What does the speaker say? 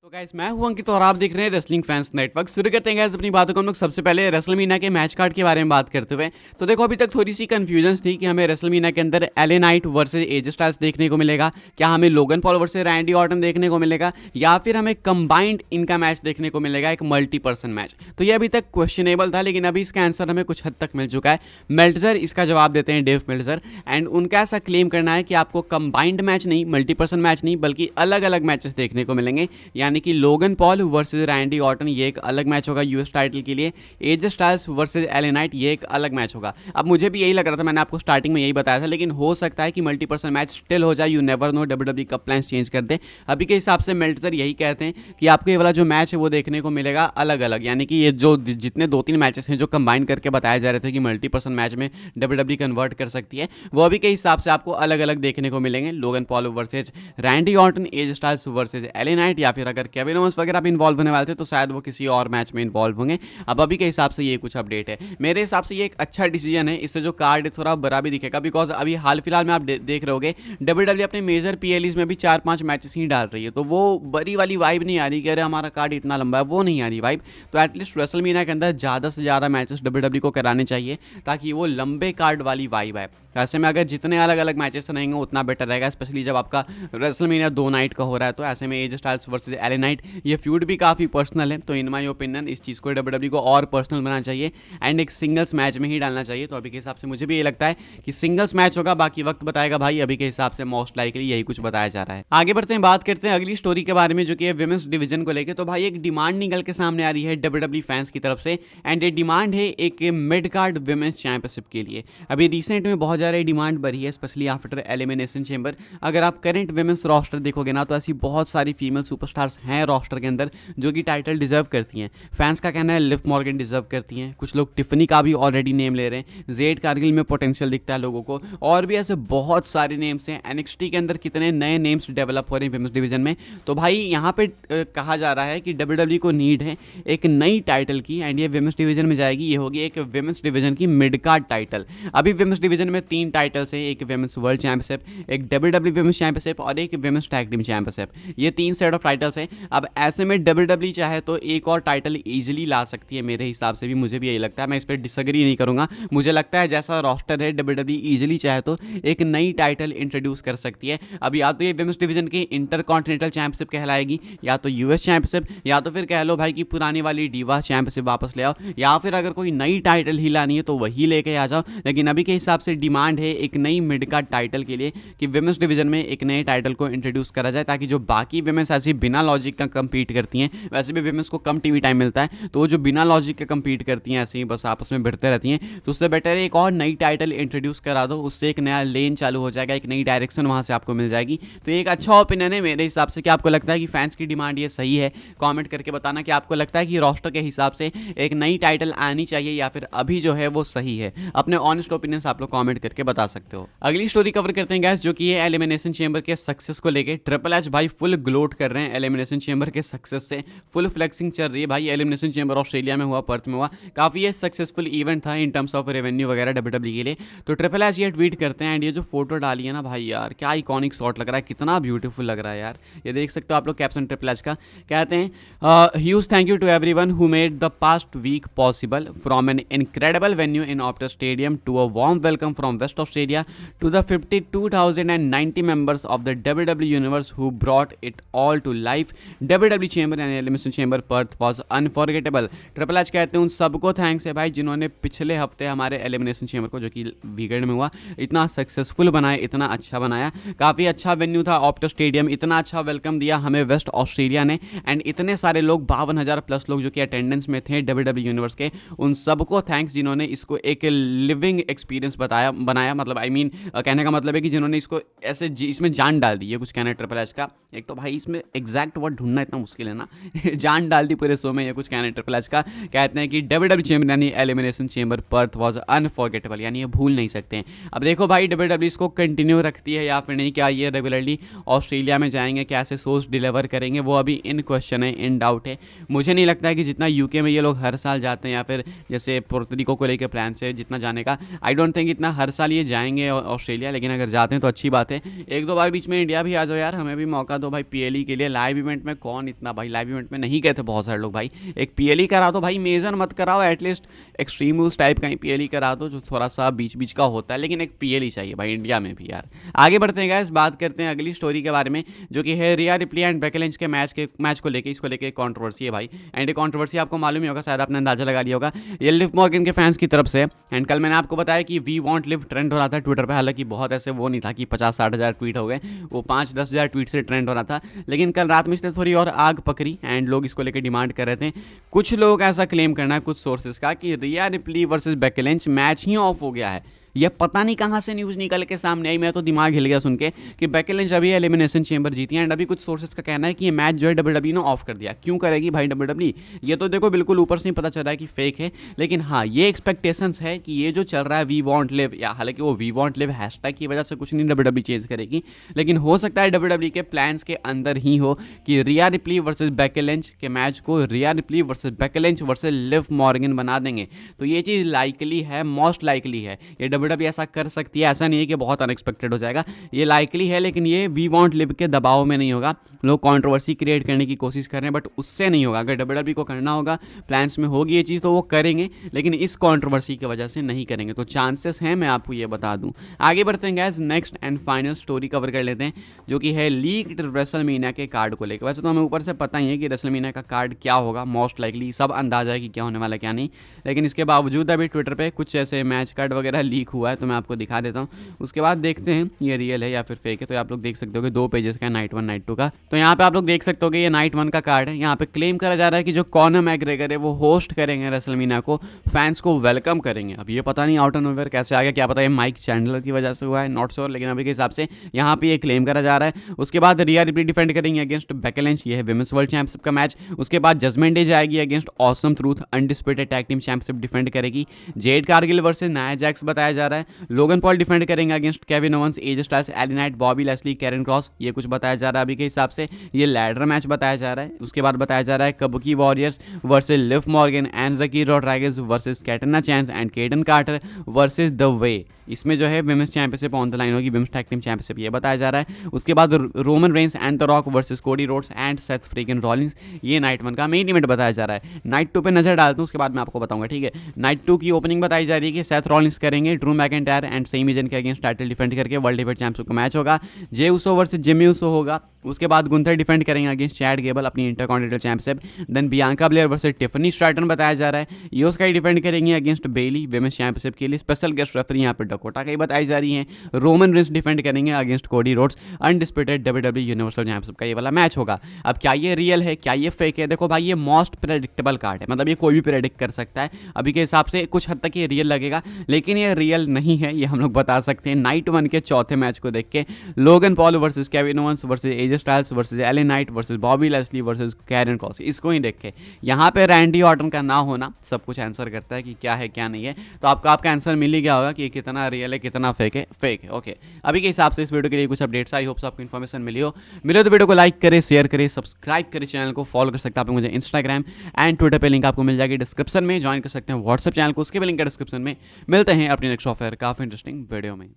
तो गाइस मैं हूं अंकित और आप देख रहे हैं रेसलिंग फैंस नेटवर्क। शुरू करते हैं गाइस अपनी बातों को। हम लोग सबसे पहले रेसलमीनिया के मैच कार्ड के बारे में बात करते हुए, तो देखो अभी तक थोड़ी सी कंफ्यूजन थी कि हमें रेसलमीनिया के अंदर LA Knight versus AJ Styles देखने को मिलेगा, क्या हमें लोगन पॉल वर्सेस रैंडी ऑर्टन देखने को मिलेगा, या फिर हमें कंबाइंड इनका मैच देखने को मिलेगा, एक मल्टी पर्सन मैच। तो ये अभी तक क्वेश्चनेबल था, लेकिन अभी इसका आंसर हमें कुछ हद तक मिल चुका है। मेल्टजर इसका जवाब देते हैं, डेव मेल्टजर, एंड उनका ऐसा क्लेम करना है कि आपको कंबाइंड मैच नहीं, मल्टी पर्सन मैच नहीं, बल्कि अलग अलग मैचेस देखने को मिलेंगे। यानी कि लोगन पॉल वर्सेस रैंडी ऑर्टन ये एक अलग मैच होगा यूएस टाइटल के लिए, AJ Styles versus LA Knight ये एक अलग मैच होगा। अब मुझे भी यही लग रहा था, मैंने आपको स्टार्टिंग में यही बताया था, लेकिन हो सकता है कि मल्टी पर्सन मैच स्टिल हो जाए। यू नेवर नो, डब्ल्यूडब्ल्यूई कब प्लान्स चेंज कर दे। अभी के हिसाब से मेल्टजर यही कहते हैं कि आपको ये वाला जो मैच है वो देखने को मिलेगा अलग अलग। यानी कि ये जो जितने 2-3 मैचेस हैं जो कंबाइन करके बताए जा रहे थे कि मल्टी पर्सन मैच में डब्ल्यूडब्ल्यूई कन्वर्ट कर सकती है, वो अभी के हिसाब से आपको अलग अलग देखने को मिलेंगे। Logan Paul versus Randy Orton, AJ Styles versus LA Knight, या फिर अगर केविन ओवेंस वगैरह भी इन्वॉल्व होने वाले थे तो शायद वो किसी और मैच में इन्वॉल्व होंगे। अब अभी के हिसाब से ये कुछ अपडेट है। मेरे हिसाब से ये एक अच्छा डिसीजन है। इससे जो कार्ड थोड़ा बड़ा भी दिखेगा, बिकॉज अभी हाल फिलहाल में आप देख रहे होगे डब्ल्यूडब्ल्यूई अपने मेजर पीएलईज में भी 4-5 मैचेस ही डाल रही है, तो वो बड़ी वाली वाइब नहीं आ रही कि अरे हमारा कार्ड इतना लंबा है, वो नहीं आ रही वाइब। तो एटलीस्ट रेसलमेनिया के अंदर ज़्यादा से ज़्यादा मैचेस डब्ल्यूडब्ल्यूई को कराने चाहिए ताकि वो लंबे कार्ड वाली वाइब है। ऐसे में अगर जितने अलग अलग मैचेस रहेंगे उतना बेटर रहेगा, स्पेशली जब आपका रेसलमेनिया 2 नाइट का हो रहा है। तो ऐसे में AJ Styles versus LA Knight ये फ्यूड भी काफ़ी पर्सनल है, तो इन माय ओपिनियन इस चीज़ को डब्ल्यूडब्ल्यूई को और पर्सनल बनाना चाहिए एंड एक सिंगल्स मैच में ही डालना चाहिए। तो अभी के हिसाब से मुझे भी ये लगता है कि सिंगल्स मैच होगा, बाकी वक्त बताएगा भाई। अभी के हिसाब से मोस्ट लाइकली यही कुछ बताया जा रहा है। आगे बढ़ते हैं, बात करते हैं अगली स्टोरी के बारे में, जो कि है विमेंस डिवीजन को लेकर। तो भाई एक डिमांड निकल के सामने आ रही है डब्ल्यूडब्ल्यूई फैंस की तरफ से, एंड ये डिमांड है एक मिड कार्ड विमेंस चैंपियनशिप के लिए। अभी रिसेंट में बहुत ज़्यादा डिमांड बढ़ी है, स्पेशली आफ्टर एलिमिनेशन चेंबर। अगर आप करंट विमेंस रोस्टर देखोगे ना, तो ऐसी बहुत सारी फीमेल सुपरस्टार्स हैं रोस्टर के अंदर जो कि टाइटल डिजर्व करती हैं। फैंस का कहना है लिव मॉर्गन डिजर्व करती हैं, कुछ लोग टिफनी का भी ऑलरेडी नेम ले रहे हैं, जेड कारगिल में पोटेंशियल दिखता है लोगों को, और भी ऐसे बहुत सारे नेम्स हैं। एनएक्सटी के अंदर कितने नए नेम्स डेवलप हो रहे हैं विमेंस डिवीजन में। तो भाई यहाँ पे कहा जा रहा है कि डब्ल्यूडब्ल्यूई को नीड है एक नई टाइटल की, एंड ये विमेंस डिवीजन में जाएगी। ये होगी एक विमेंस डिवीजन की मिड कार्ड टाइटल। अभी विमेंस डिवीजन में 3 टाइटल्स हैं, एक विमेंस वर्ल्ड चैंपियनशिप, एक डब्ल्यूडब्ल्यूई विमेंस चैंपियनशिप और एक विमेंस टैग टीम चैंपियनशिप। ये 3 सेट ऑफ टाइटल्स हैं। अब ऐसे में डब्ल्यूडब्ल्यूई चाहे तो एक और टाइटल इजीली ला सकती है, मेरे हिसाब से भी, मुझे भी यही लगता है। मैं इस पर डिसएग्री नहीं करूंगा। मुझे लगता है जैसा रोस्टर है डब्ल्यूडब्ल्यूई इजीली चाहे तो एक नई टाइटल इंट्रोड्यूस कर सकती है। अब या तो ये विमेंस डिवीजन की इंटरकॉन्टिनेंटल चैंपियनशिप कहलाएगी, या तो यूएस चैंपियनशिप, या तो फिर कह लो भाई कि पुरानी वाली डीवा चैंपियनशिप वापस ले आओ, या फिर अगर कोई नई टाइटल ही लानी है तो वही लेके आ जाओ। लेकिन अभी के हिसाब से डिमांड है एक नई मिड कार्ड टाइटल के लिए कि विमेंस डिवीजन में एक नए टाइटल को इंट्रोड्यूस करा जाए, ताकि जो बाकी विमेंस ऐसी बिना लॉजिक का कंपीट करती हैं, वैसे भी विमेंस को कम टीवी टाइम मिलता है, तो वो जो बिना लॉजिक के कंपीट करती हैं ऐसे ही बस आपस में भिड़ते रहती हैं, तो उससे बेटर है एक और नई टाइटल इंट्रोड्यूस करा दो। उससे एक नया लेन चालू हो जाएगा, एक नई डायरेक्शन वहाँ से आपको मिल जाएगी। तो एक अच्छा ओपिनियन है मेरे हिसाब से। कि आपको लगता है कि फैंस की डिमांड ये सही है? कमेंट करके बताना कि आपको लगता है कि रोस्टर के हिसाब से एक नई टाइटल आनी चाहिए, या फिर अभी जो है वो सही है। अपने ऑनेस्ट ओपिनियंस आप लोग कमेंट करके बता सकते हो। अगली स्टोरी कवर करते हैं गाइस, जो कि है एलिमिनेशन चेंबर के सक्सेस को लेके। ट्रिपल एच भाई फुल ग्लोट कर रहे हैं एलिमिनेशन चेंबर के सक्सेस से, फुल फ्लेक्सिंग चल रही है भाई। एलिमिनेशन चेंबर ऑस्ट्रेलिया में हुआ, पर्थ में हुआ, काफी ये सक्सेसफुल इवेंट था इन टर्म्स ऑफ रेवेन्यू वगैरह डब्ल्यूडब्ल्यूई के लिए। तो ट्रिपल एच ये ट्वीट करते हैं, एंड ये जो फोटो डाली है ना भाई यार, क्या आइकॉनिक शॉट लग रहा है, कितना ब्यूटीफुल लग रहा है यार। ये देख सकते हो आप लोग कैप्शन ट्रिपल एच का। कहते हैं huge thank you to everyone who made the past week possible, from an incredible venue in Optus Stadium to a warm welcome from West Australia to the 52,090 members of the WWE universe who brought it all to life. WWE Chamber and Elimination Chamber Perth was unforgettable. Triple H कहते हैं उन सबको thanks है भाई जिन्होंने पिछले हफ्ते हमारे एलिमिनेशन चेंबर को, जो कि वीकेंड में हुआ, इतना सक्सेसफुल बनाया, इतना अच्छा बनाया। काफ़ी अच्छा वेन्यू था ऑप्टस स्टेडियम, इतना अच्छा वेलकम दिया हमें वेस्ट ऑस्ट्रेलिया ने, एंड इतने सारे लोग 52,000 प्लस लोग जो कि अटेंडेंस में थे WWE यूनिवर्स के, उन सबको थैंक्स जिन्होंने इसको एक लिविंग एक्सपीरियंस बनाया। मतलब आई मीन कहने का मतलब है कि जिन्होंने इसको ऐसे इसमें जान डाल दी है, कुछ कहना है ट्रिपल एच का। एक तो भाई इसमें एग्जैक्ट वर्ड ढूंढना इतना मुश्किल है ना जान डाल दी पूरे शो में, ये कुछ कहना है ट्रिपल एच का। कहते हैं कि डब्ल्यूडब्ल्यूई चेंबर यानी elimination chamber Perth was unforgettable, यानी ये भूल नहीं सकते हैं। अब देखो भाई डब्ल्यूडब्ल्यूई इसको कंटिन्यू रखती है या फिर नहीं, क्या ये रेगुलरली ऑस्ट्रेलिया में जाएंगे, क्या ऐसे शोज डिलीवर करेंगे, वो अभी इन क्वेश्चन है, इन डाउट है। मुझे नहीं लगता है कि जितना यूके में ये लोग हर साल जाते हैं, या फिर जैसे पोर्टरिको को लेकर प्लान से जितना जाने का, आई डोंट थिंक इतना हर साल ये जाएंगे ऑस्ट्रेलिया। लेकिन अगर जाते हैं तो अच्छी बात है। 1-2 बार बीच में इंडिया भी आ जाओ यार, हमें भी मौका दो भाई पीएलई के लिए। लाइव इवेंट इवेंट में कौन इतना भाई, लाइव इवेंट में नहीं गए थे बहुत सारे लोग भाई। एक पीएलई करा दो भाई, मेजर मत कराओ, एटलीस्ट एक्सट्रीम रूल्स टाइप का ही पीएलई करा दो जो थोड़ा सा बीच बीच का होता है, लेकिन एक पीएलई चाहिए भाई इंडिया में भी यार। आगे बढ़ते हैं गाइस, बात करते हैं अगली स्टोरी के बारे में जो कि है रिया रिप्ली एंड बेकी लिंच के मैच को लेके, इसको लेके कंट्रोवर्सी है भाई। एंड ये कंट्रोवर्सी आपको मालूम ही होगा, शायद आपने अंदाजा लगा लिया होगा, ये लिव मॉर्गन के फैंस की तरफ से। एंड कल मैंने आपको बताया कि वी वांट लिव ट्रेंड हो रहा था ट्विटर पे, हालांकि बहुत ऐसे वो नहीं था कि 50-60 हज़ार ट्वीट हो गए, वो 5-10 हज़ार ट्वीट से ट्रेंड हो रहा था। लेकिन कल रात में इसने थोड़ी और आग पकड़ी एंड लोग इसको लेकर डिमांड कर रहे थे। कुछ लोग ऐसा क्लेम करना है कुछ सोर्सेज का कि रिया replay versus Becky Lynch match he of हो गया है। ये पता नहीं कहाँ से न्यूज़ निकल के सामने आई, मेरा तो दिमाग हिल गया सुन के कि बेकी लिंच अभी एलिमिनेशन चेंबर जीती है। एंड अभी कुछ सोर्सेज का कहना है कि ये मैच जो है डब्ल्यूडब्ल्यू ने ऑफ कर दिया। क्यों करेगी भाई डब्ल्यूडब्ल्यू? ये तो देखो बिल्कुल ऊपर से नहीं पता चल रहा है कि फेक है, लेकिन हाँ ये एक्सपेक्टेशंस है कि ये जो चल रहा है वी वांट लिव, या हालांकि वो वी वांट लिव हैशटैग की वजह से कुछ नहीं डब्ल्यूडब्ल्यू चेंज करेगी, लेकिन हो सकता है डब्ल्यूडब्ल्यू के प्लान्स के अंदर ही हो कि रिया रिप्ली वर्सेस बेकी लिंच के मैच को रिया replay versus Becky Lynch versus Liv Morgan बना देंगे। तो ये चीज़ लाइकली है, मोस्ट लाइकली है, ये डब्ल्यूडब्ल्यू ऐसा कर सकती है। ऐसा नहीं है कि बहुत अनएक्सपेक्टेड हो जाएगा, ये लाइकली है, लेकिन ये वी वांट लिव के दबाव में नहीं होगा। लोग कंट्रोवर्सी क्रिएट करने की कोशिश कर रहे हैं बट उससे नहीं होगा। अगर डब्ल्यूडब्ल्यू को करना होगा, प्लान्स में होगी ये चीज़ तो वो करेंगे, लेकिन इस कंट्रोवर्सी की वजह से नहीं करेंगे। तो चांसेस हैं, मैं आपको ये बता दूं। आगे बढ़ते हैं guys, next and final story cover कर लेते हैं जो कि है लीक्ड रेसलमेनिया के कार्ड को लेकर। वैसे तो हमें ऊपर से पता ही है कि रेसलमेनिया का कार्ड क्या होगा, मोस्ट लाइकली सब अंदाजा है कि क्या होने वाला है क्या नहीं, लेकिन इसके बावजूद अभी ट्विटर पर कुछ ऐसे मैच कार्ड वगैरह लीक हुआ है, तो मैं आपको दिखा देता हूँ। उसके बाद देखते हैं ये रियल है या फिर फेक है। तो आप लोग देख सकते हो कि 2 पेजेस का नाइट 1 नाइट 2 का। तो यहाँ पे आप लोग देख सकते हो कि ये नाइट 1 का कार्ड है। यहाँ पे क्लेम करा जा रहा है कि जो कॉनर मैग्रेगर है वो होस्ट करेंगे रेसलमेनिया को, फैंस को वेलकम करेंगे। अब ये पता नहीं आउट ऑफ नोवेयर कैसे आ गया, क्या पता ये माइक चैंडलर की वजह से हुआ है, नॉट श्योर, लेकिन अभी के हिसाब से यहाँ पे ये क्लेम करा जा रहा है। उसके बाद रिया रिप्ली डिफेंड करेंगे अगेंस्ट बेकी लिंच, ये है विमेंस वर्ल्ड चैंपियनशिप का मैच। उसके बाद जजमेंट डे जाएगी against Awesome Truth, undisputed tag team championship defend करेगी। Jade Cargill versus Nia Jax बताया जा रहा है। लोगन पॉल डिफेंड करेंगे against Kevin Owens, AJ Styles, LA Knight, Bobby Lashley, Karrion Kross, ये कुछ बताया जा रहा है अभी के हिसाब से। ये लैडर मैच बताया जा रहा है। उसके बाद बताया जा रहा है Kabuki Warriors versus Liv Morgan and Raquel Rodriguez versus Katana Chance and Kayden Carter versus the Way. इसमें जो है women's championship on the line होगी, विमेंस टैग टीम चैंपियनशिप, ये बताया जा रहा है। उसके बाद Roman Reigns and the Rock versus Cody Rhodes and Seth Freakin Rollins, ये नाइट 1 का मेन इवेंट बताया जा रहा है। नाइट 2 पे नजर डालता हूँ, उसके बाद मैं आपको बताऊंगा, ठीक है। नाइट 2 की ओपनिंग बताई जा रही है कि सेथ रॉलिंस करेंगे Drew McIntyre and Sami Zayn के अगेंस्ट टाइटल डिफेंड करके वर्ल्ड हेवीवेट चैंपियनशिप का मैच होगा। Jey Uso versus Jimmy Uso होगा। उसके बाद गुंथर डिफेंड करेंगे अगेंस्ट चैड गेबल अपनी intercontinental championship. Then Bianca Belair versus Tiffany Stratton बताया जा रहा है। ईओ स्काई डिफेंड करेंगे अगेंस्ट बेली विमेंस चैंपियनशिप के लिए। स्पेशल गेस्ट रेफरी यहाँ पर डकोटा की बताई जा रही है। रोमन रेंस डिफेंड करेंगे against Cody Rhodes, undisputed WWE universal championship का ये वाला मैच होगा। अब क्या ये रियल है, क्या ये फेक है? देखो भाई ये मोस्ट प्रेडिक्टेबल कार्ड है, मतलब ये कोई भी प्रेडिक्ट कर सकता है। अभी के हिसाब से कुछ हद तक ये रियल लगेगा, लेकिन ये रियल नहीं है, ये हम लोग बता सकते हैं नाइट 1 के चौथे मैच को देख के। Logan Paul versus Kevin Owens versus AJ Styles versus LA Knight versus Bobby Lashley versus Karrion Kross, इसको ही देख के यहाँ पे रैंडी ऑर्टन का ना होना सब कुछ आंसर करता है कि क्या है क्या नहीं है। तो आपका आंसर मिल ही गया होगा कि कितना रियल है कितना फेक है। ओके, अभी के हिसाब से इस वीडियो के लिए कुछ अपडेट्स, आई होप आपको इन्फॉर्मेशन मिली हो तो वीडियो को लाइक करें, शेयर करें, सब्सक्राइब करें, चैनल को फॉलो कर सकते हैं आप मुझे इंस्टाग्राम एंड ट्विटर पे, लिंक आपको मिल जाएगी डिस्क्रिप्शन में। ज्वाइन कर सकते हैं व्हाट्सएप चैनल को, उसके भी लिंक है डिस्क्रिप्शन में। मिलते हैं अपनी नेक्स्ट ऑफर काफी इंटरेस्टिंग वीडियो में।